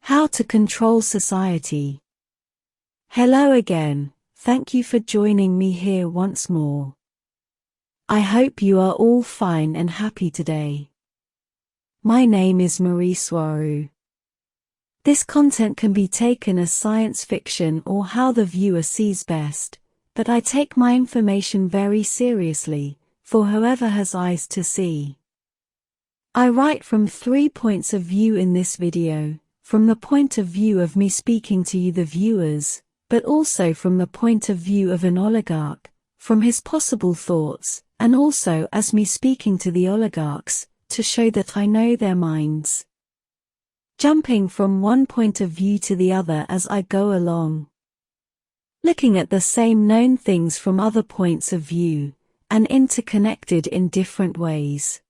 How to control society. Hello again, thank you for joining me here once more. I hope you are all fine and happy today. My name is Mari Swaruu. This content can be taken as science fiction or how the viewer sees best, but I take my information very seriously, for whoever has eyes to see. I write from 3 points of view in this video. From the point of view of me speaking to you the viewers, but also from the point of view of an oligarch, from his possible thoughts, and also as me speaking to the oligarchs, to show that I know their minds. Jumping from one point of view to the other as I go along. Looking at the same known things from other points of view, and interconnected in different ways.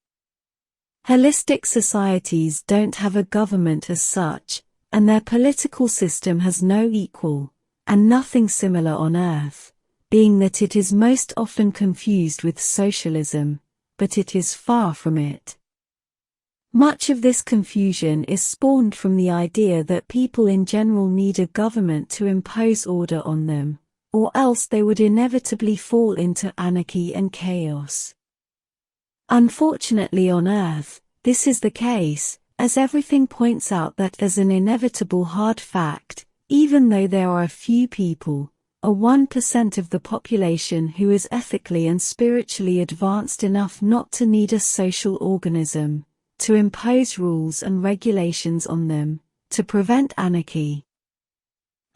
Holistic societies don't have a government as such, and their political system has no equal, and nothing similar on Earth, being that it is most often confused with socialism, but it is far from it. Much of this confusion is spawned from the idea that people in general need a government to impose order on them, or else they would inevitably fall into anarchy and chaos. Unfortunately on Earth, this is the case, as everything points out that as an inevitable hard fact, even though there are a few people, a 1% of the population who is ethically and spiritually advanced enough not to need a social organism, to impose rules and regulations on them, to prevent anarchy.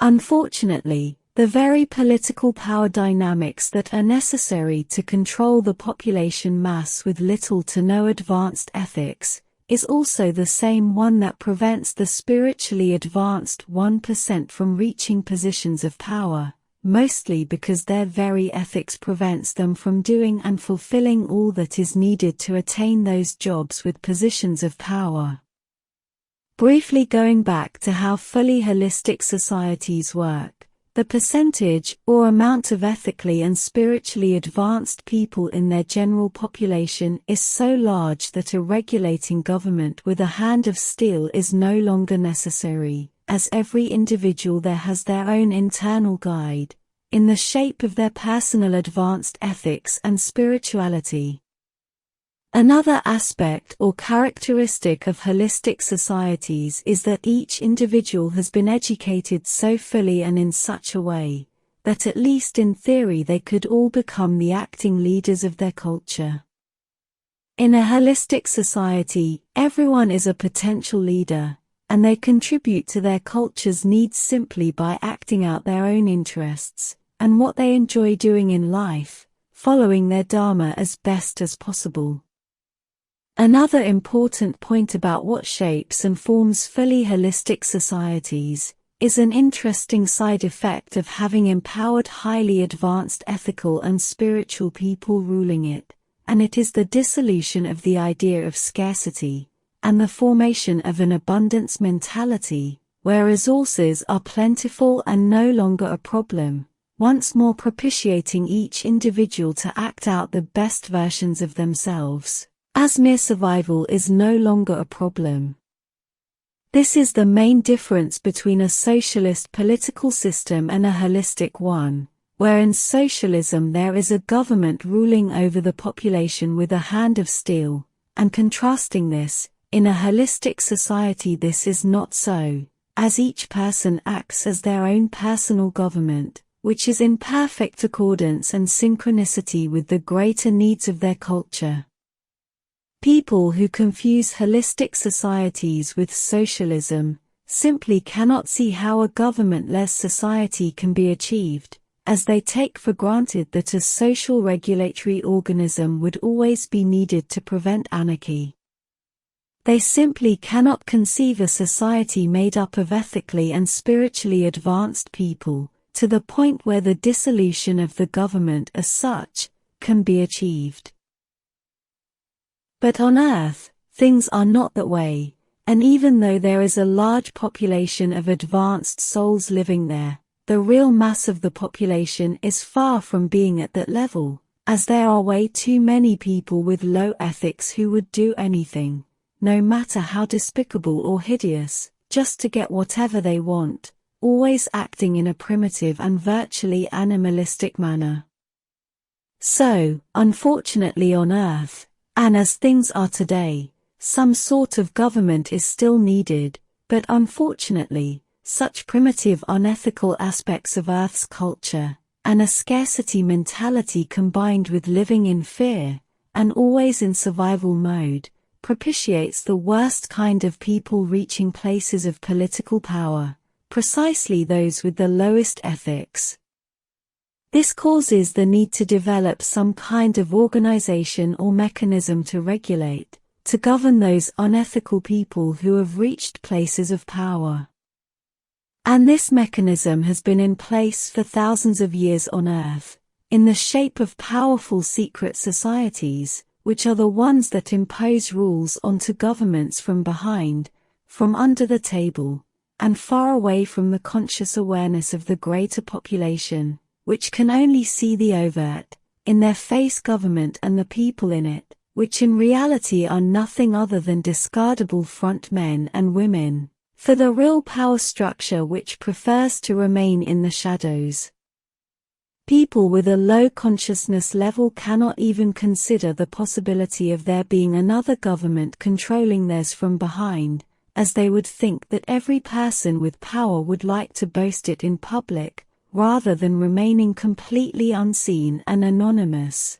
Unfortunately, the very political power dynamics that are necessary to control the population mass with little to no advanced ethics, is also the same one that prevents the spiritually advanced 1% from reaching positions of power, mostly because their very ethics prevents them from doing and fulfilling all that is needed to attain those jobs with positions of power. Briefly going back to how fully holistic societies work. The percentage or amount of ethically and spiritually advanced people in their general population is so large that a regulating government with a hand of steel is no longer necessary, as every individual there has their own internal guide, in the shape of their personal advanced ethics and spirituality. Another aspect or characteristic of holistic societies is that each individual has been educated so fully and in such a way, that at least in theory they could all become the acting leaders of their culture. In a holistic society, everyone is a potential leader, and they contribute to their culture's needs simply by acting out their own interests, and what they enjoy doing in life, following their dharma as best as possible. Another important point about what shapes and forms fully holistic societies, is an interesting side effect of having empowered highly advanced ethical and spiritual people ruling it, and it is the dissolution of the idea of scarcity, and the formation of an abundance mentality, where resources are plentiful and no longer a problem, once more propitiating each individual to act out the best versions of themselves. As mere survival is no longer a problem. This is the main difference between a socialist political system and a holistic one, where in socialism there is a government ruling over the population with a hand of steel, and contrasting this, in a holistic society this is not so, as each person acts as their own personal government, which is in perfect accordance and synchronicity with the greater needs of their culture. People who confuse holistic societies with socialism simply cannot see how a government-less society can be achieved, as they take for granted that a social regulatory organism would always be needed to prevent anarchy. They simply cannot conceive a society made up of ethically and spiritually advanced people, to the point where the dissolution of the government as such can be achieved. But on Earth, things are not that way, and even though there is a large population of advanced souls living there, the real mass of the population is far from being at that level, as there are way too many people with low ethics who would do anything, no matter how despicable or hideous, just to get whatever they want, always acting in a primitive and virtually animalistic manner. So, unfortunately on Earth, and as things are today, some sort of government is still needed, but unfortunately, such primitive unethical aspects of Earth's culture, and a scarcity mentality combined with living in fear, and always in survival mode, propitiates the worst kind of people reaching places of political power, precisely those with the lowest ethics. This causes the need to develop some kind of organization or mechanism to regulate, to govern those unethical people who have reached places of power. And this mechanism has been in place for thousands of years on Earth, in the shape of powerful secret societies, which are the ones that impose rules onto governments from behind, from under the table, and far away from the conscious awareness of the greater population, which can only see the overt, in their face government and the people in it, which in reality are nothing other than discardable front men and women, for the real power structure which prefers to remain in the shadows. People with a low consciousness level cannot even consider the possibility of there being another government controlling theirs from behind, as they would think that every person with power would like to boast it in public, rather than remaining completely unseen and anonymous.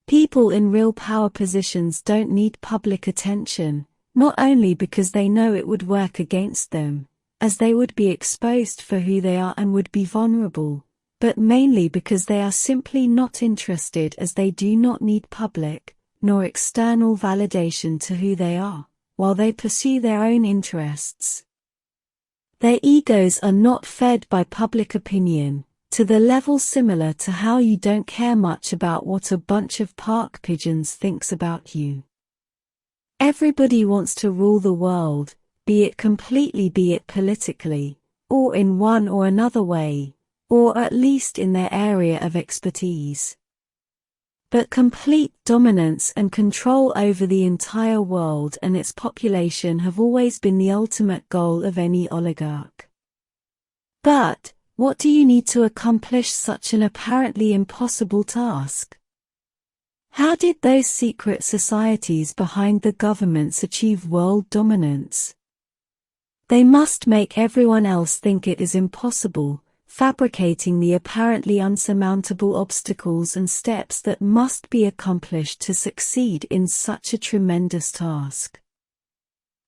People in real power positions don't need public attention, not only because they know it would work against them, as they would be exposed for who they are and would be vulnerable, but mainly because they are simply not interested, as they do not need public, nor external validation to who they are, while they pursue their own interests. Their egos are not fed by public opinion, to the level similar to how you don't care much about what a bunch of park pigeons thinks about you. Everybody wants to rule the world, be it completely, be it politically, or in one or another way, or at least in their area of expertise. But complete dominance and control over the entire world and its population have always been the ultimate goal of any oligarch. But, what do you need to accomplish such an apparently impossible task? How did those secret societies behind the governments achieve world dominance? They must make everyone else think it is impossible, fabricating the apparently unsurmountable obstacles and steps that must be accomplished to succeed in such a tremendous task.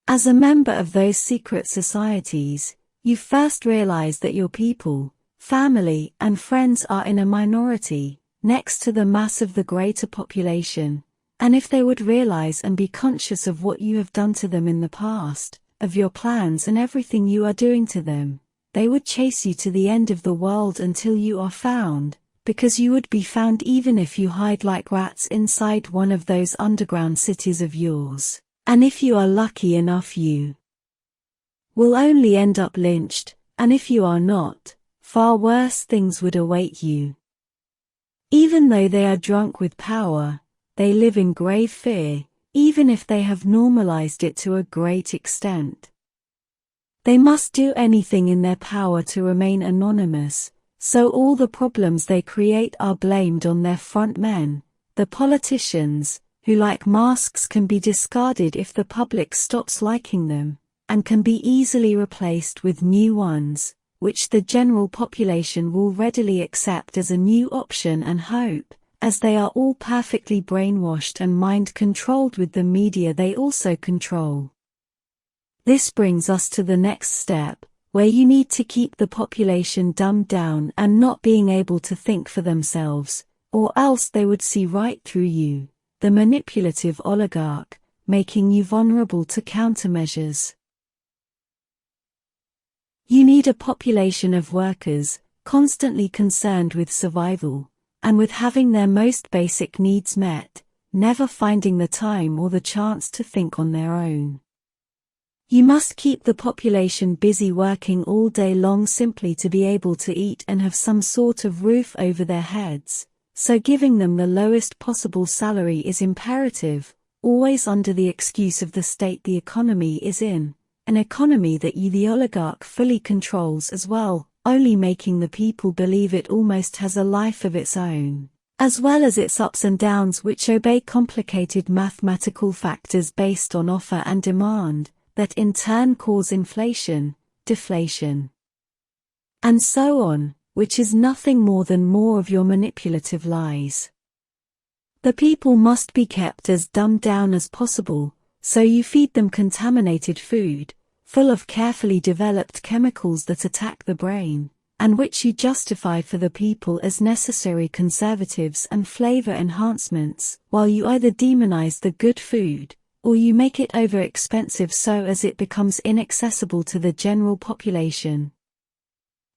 As a member of those secret societies, you first realize that your people, family, and friends are in a minority, next to the mass of the greater population, and if they would realize and be conscious of what you have done to them in the past, of your plans and everything you are doing to them, they would chase you to the end of the world until you are found, because you would be found even if you hide like rats inside one of those underground cities of yours, and if you are lucky enough you will only end up lynched, and if you are not, far worse things would await you. Even though they are drunk with power, they live in grave fear, even if they have normalized it to a great extent. They must do anything in their power to remain anonymous, so all the problems they create are blamed on their front men, the politicians, who like masks can be discarded if the public stops liking them, and can be easily replaced with new ones, which the general population will readily accept as a new option and hope, as they are all perfectly brainwashed and mind-controlled with the media they also control. This brings us to the next step, where you need to keep the population dumbed down and not being able to think for themselves, or else they would see right through you, the manipulative oligarch, making you vulnerable to countermeasures. You need a population of workers, constantly concerned with survival, and with having their most basic needs met, never finding the time or the chance to think on their own. You must keep the population busy working all day long simply to be able to eat and have some sort of roof over their heads, so giving them the lowest possible salary is imperative, always under the excuse of the state the economy is in, an economy that you the oligarch fully controls as well, only making the people believe it almost has a life of its own, as well as its ups and downs which obey complicated mathematical factors based on offer and demand, that in turn cause inflation, deflation, and so on, which is nothing more than more of your manipulative lies. The people must be kept as dumbed down as possible, so you feed them contaminated food, full of carefully developed chemicals that attack the brain, and which you justify for the people as necessary conservatives and flavor enhancements, while you either demonize the good food, or you make it over-expensive so as it becomes inaccessible to the general population.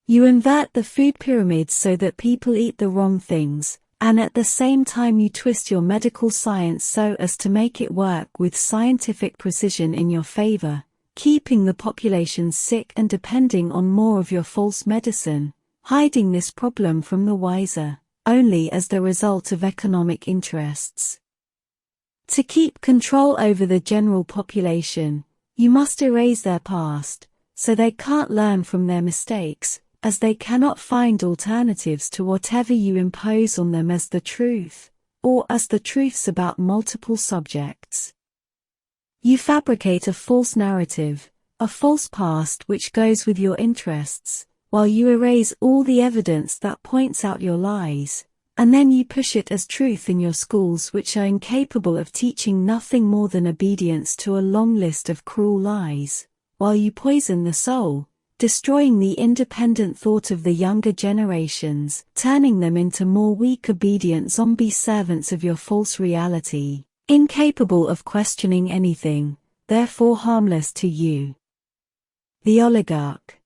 You invert the food pyramid so that people eat the wrong things, and at the same time you twist your medical science so as to make it work with scientific precision in your favor, keeping the population sick and depending on more of your false medicine, hiding this problem from the wiser, only as the result of economic interests. To keep control over the general population, you must erase their past, so they can't learn from their mistakes, as they cannot find alternatives to whatever you impose on them as the truth, or as the truths about multiple subjects. You fabricate a false narrative, a false past which goes with your interests, while you erase all the evidence that points out your lies, and then you push it as truth in your schools which are incapable of teaching nothing more than obedience to a long list of cruel lies, while you poison the soul, destroying the independent thought of the younger generations, turning them into more weak obedient zombie servants of your false reality, incapable of questioning anything, therefore harmless to you. The oligarch.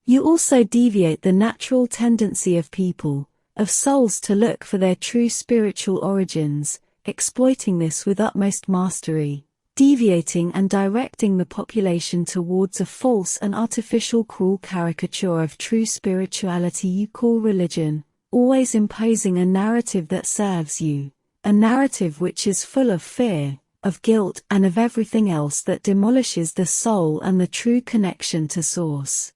You also deviate the natural tendency of people, of souls to look for their true spiritual origins, exploiting this with utmost mastery, deviating and directing the population towards a false and artificial cruel caricature of true spirituality you call religion, always imposing a narrative that serves you, a narrative which is full of fear, of guilt and of everything else that demolishes the soul and the true connection to source.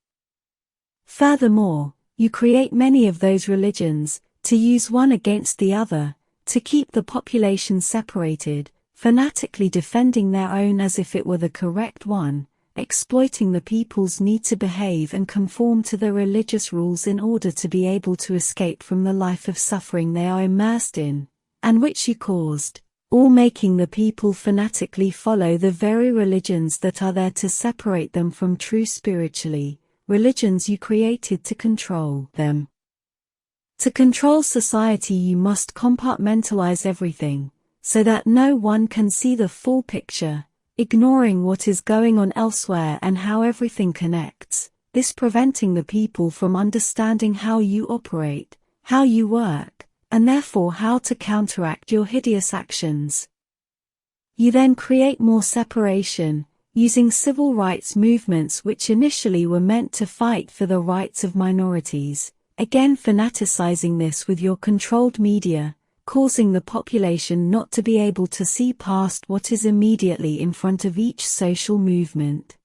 Furthermore, you create many of those religions, to use one against the other, to keep the population separated, fanatically defending their own as if it were the correct one, exploiting the people's need to behave and conform to the religious rules in order to be able to escape from the life of suffering they are immersed in, and which you caused, all making the people fanatically follow the very religions that are there to separate them from true spiritually, religions you created to control them. To control society you must compartmentalize everything, so that no one can see the full picture, ignoring what is going on elsewhere and how everything connects, this preventing the people from understanding how you operate, how you work, and therefore how to counteract your hideous actions. You then create more separation, using civil rights movements which initially were meant to fight for the rights of minorities, again fanaticizing this with your controlled media, causing the population not to be able to see past what is immediately in front of each social movement.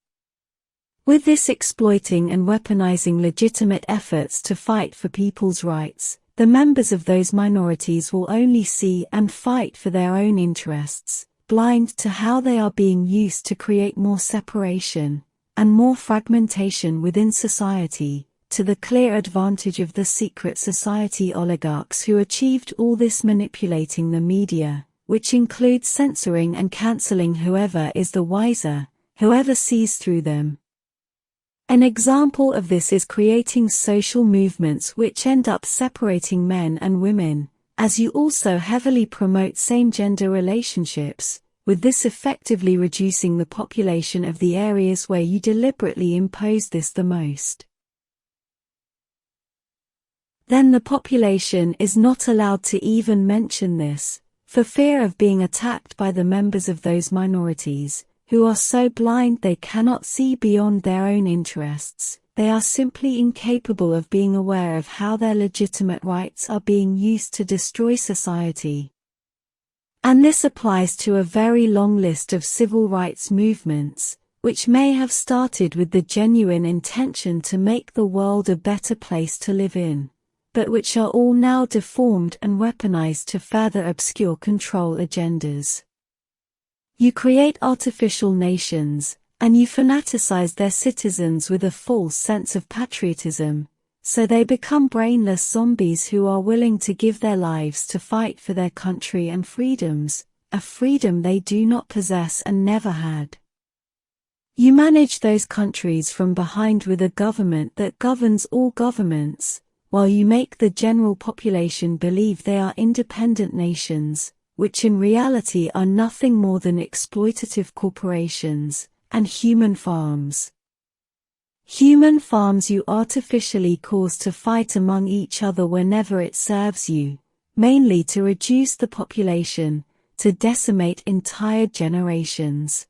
With this exploiting and weaponizing legitimate efforts to fight for people's rights, the members of those minorities will only see and fight for their own interests, blind to how they are being used to create more separation and more fragmentation within society, to the clear advantage of the secret society oligarchs who achieved all this manipulating the media, which includes censoring and cancelling whoever is the wiser, whoever sees through them. An example of this is creating social movements which end up separating men and women, as you also heavily promote same-gender relationships, with this effectively reducing the population of the areas where you deliberately impose this the most. Then the population is not allowed to even mention this, for fear of being attacked by the members of those minorities, who are so blind they cannot see beyond their own interests. They are simply incapable of being aware of how their legitimate rights are being used to destroy society. And this applies to a very long list of civil rights movements, which may have started with the genuine intention to make the world a better place to live in, but which are all now deformed and weaponized to further obscure control agendas. You create artificial nations, and you fanaticize their citizens with a false sense of patriotism, so they become brainless zombies who are willing to give their lives to fight for their country and freedoms, a freedom they do not possess and never had. You manage those countries from behind with a government that governs all governments, while you make the general population believe they are independent nations, which in reality are nothing more than exploitative corporations and human farms. Human farms you artificially cause to fight among each other whenever it serves you, mainly to reduce the population, to decimate entire generations.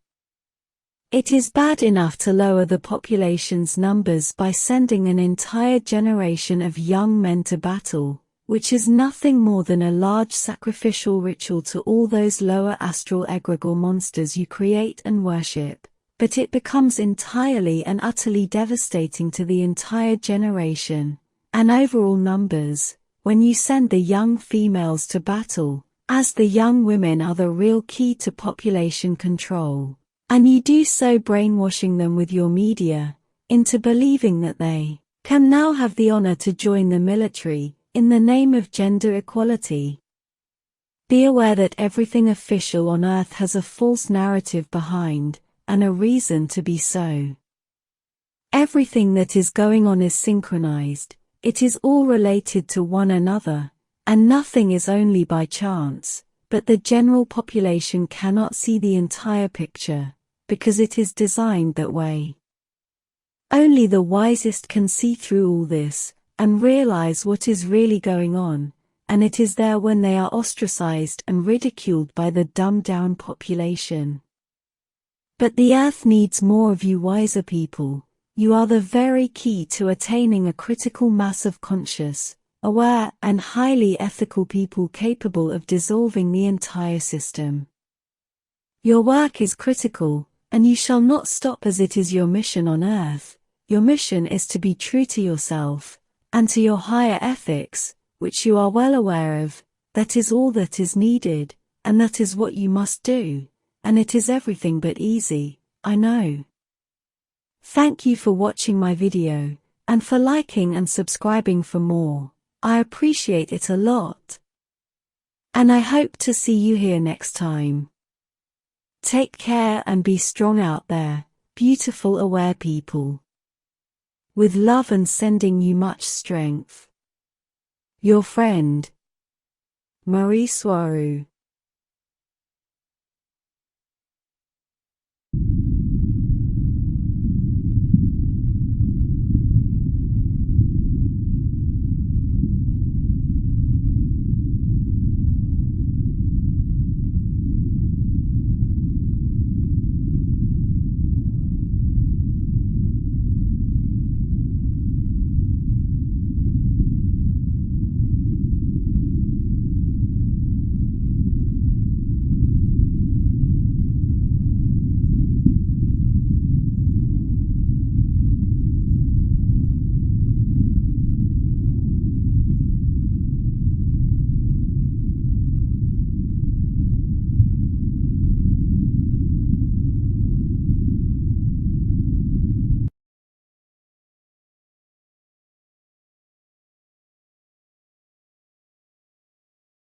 It is bad enough to lower the population's numbers by sending an entire generation of young men to battle, which is nothing more than a large sacrificial ritual to all those lower astral egregore monsters you create and worship, but it becomes entirely and utterly devastating to the entire generation, and overall numbers, when you send the young females to battle, as the young women are the real key to population control. And you do so brainwashing them with your media, into believing that they can now have the honor to join the military, in the name of gender equality. Be aware that everything official on Earth has a false narrative behind, and a reason to be so. Everything that is going on is synchronized, it is all related to one another, and nothing is only by chance, but the general population cannot see the entire picture, because it is designed that way. Only the wisest can see through all this, and realize what is really going on, and it is there when they are ostracized and ridiculed by the dumbed-down population. But the Earth needs more of you wiser people. You are the very key to attaining a critical mass of conscious, aware, and highly ethical people capable of dissolving the entire system. Your work is critical, and you shall not stop as it is your mission on Earth. Your mission is to be true to yourself, and to your higher ethics, which you are well aware of. That is all that is needed, and that is what you must do, and it is everything but easy, I know. Thank you for watching my video, and for liking and subscribing for more. I appreciate it a lot. And I hope to see you here next time. Take care and be strong out there, beautiful aware people. With love and sending you much strength. Your friend, Mari Swaruu.